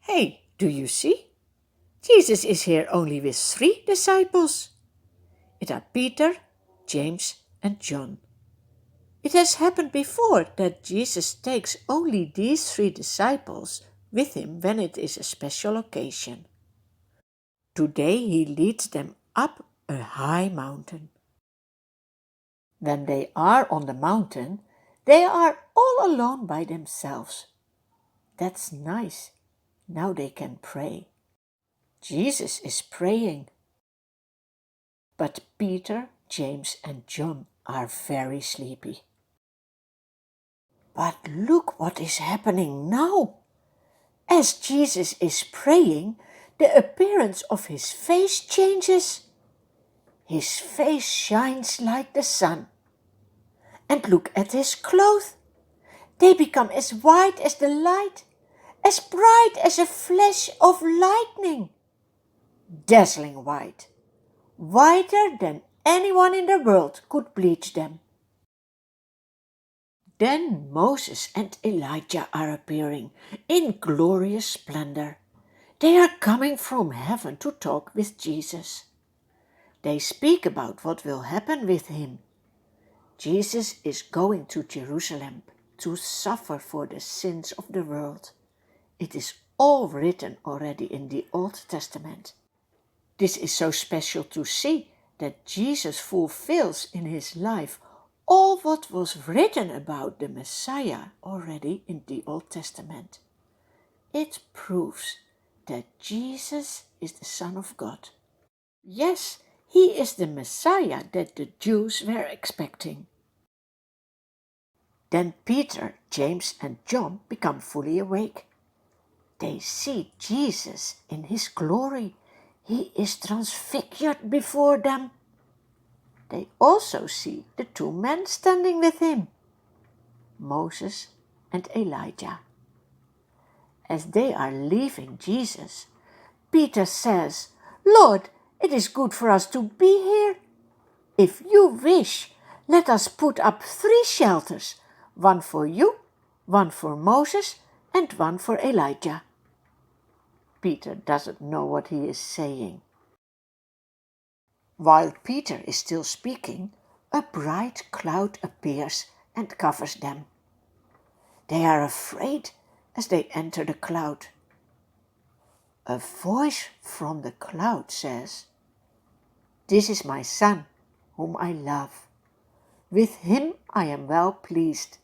Hey, do you see? Jesus is here only with 3 disciples. It are Peter, James, and John. It has happened before that Jesus takes only these 3 disciples with him when it is a special occasion. Today he leads them up a high mountain. When they are on the mountain, they are all alone by themselves. That's nice. Now they can pray. Jesus is praying. But Peter, James, and John are very sleepy. But look what is happening now. As Jesus is praying, the appearance of his face changes. His face shines like the sun. And look at his clothes. They become as white as the light, as bright as a flash of lightning. Dazzling white, whiter than anyone in the world could bleach them. Then Moses and Elijah are appearing in glorious splendor. They are coming from heaven to talk with Jesus. They speak about what will happen with him. Jesus is going to Jerusalem to suffer for the sins of the world. It is all written already in the Old Testament. This is so special to see that Jesus fulfills in his life all what was written about the Messiah already in the Old Testament. It proves that Jesus is the Son of God. Yes, he is the Messiah that the Jews were expecting. Then Peter, James, and John become fully awake. They see Jesus in his glory. He is transfigured before them. They also see the 2 men standing with him, Moses and Elijah. As they are leaving Jesus, Peter says, "Lord, it is good for us to be here. If you wish, let us put up 3 shelters, one for you, one for Moses, and one for Elijah." Peter doesn't know what he is saying. While Peter is still speaking, a bright cloud appears and covers them. They are afraid as they enter the cloud. A voice from the cloud says, "This is my son, whom I love. With him I am well pleased.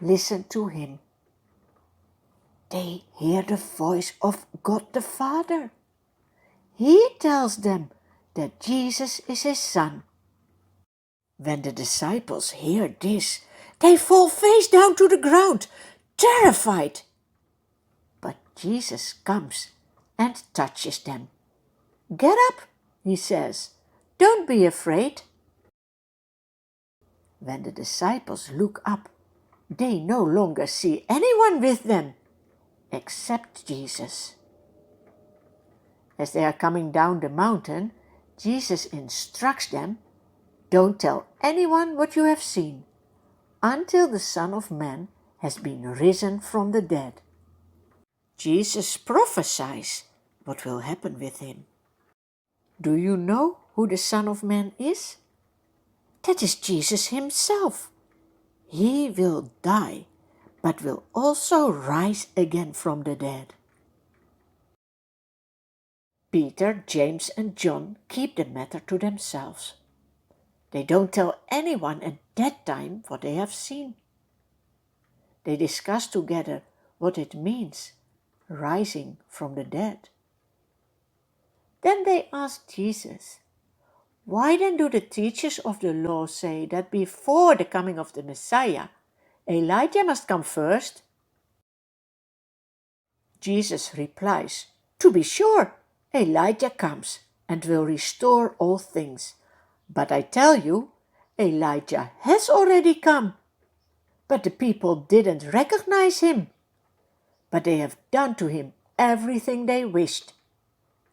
Listen to him." They hear the voice of God the Father. He tells them that Jesus is his son. When the disciples hear this, they fall face down to the ground, terrified. But Jesus comes and touches them. "Get up," he says. "Don't be afraid." When the disciples look up, they no longer see anyone with them except Jesus. As they are coming down the mountain, Jesus instructs them, "Don't tell anyone what you have seen until the Son of Man has been risen from the dead." Jesus prophesies what will happen with him. Do you know who the Son of Man is? That is Jesus himself. He will die, but will also rise again from the dead. Peter, James, and John keep the matter to themselves. They don't tell anyone at that time what they have seen. They discuss together what it means, rising from the dead. Then they ask Jesus, "Why then do the teachers of the law say that before the coming of the Messiah, Elijah must come first?" Jesus replies, "To be sure, Elijah comes and will restore all things. But I tell you, Elijah has already come. But the people didn't recognize him. But they have done to him everything they wished,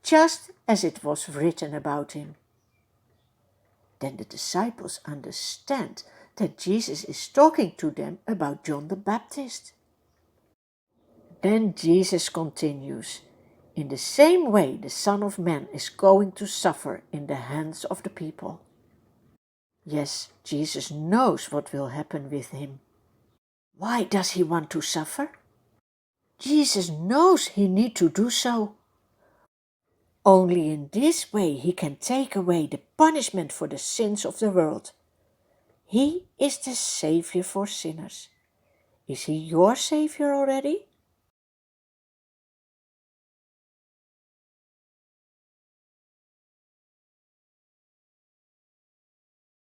just as it was written about him." Then the disciples understand that Jesus is talking to them about John the Baptist. Then Jesus continues, in the same way the Son of Man is going to suffer in the hands of the people. Yes, Jesus knows what will happen with him. Why does he want to suffer? Jesus knows he needs to do so. Only in this way he can take away the punishment for the sins of the world. He is the Savior for sinners. Is he your Savior already?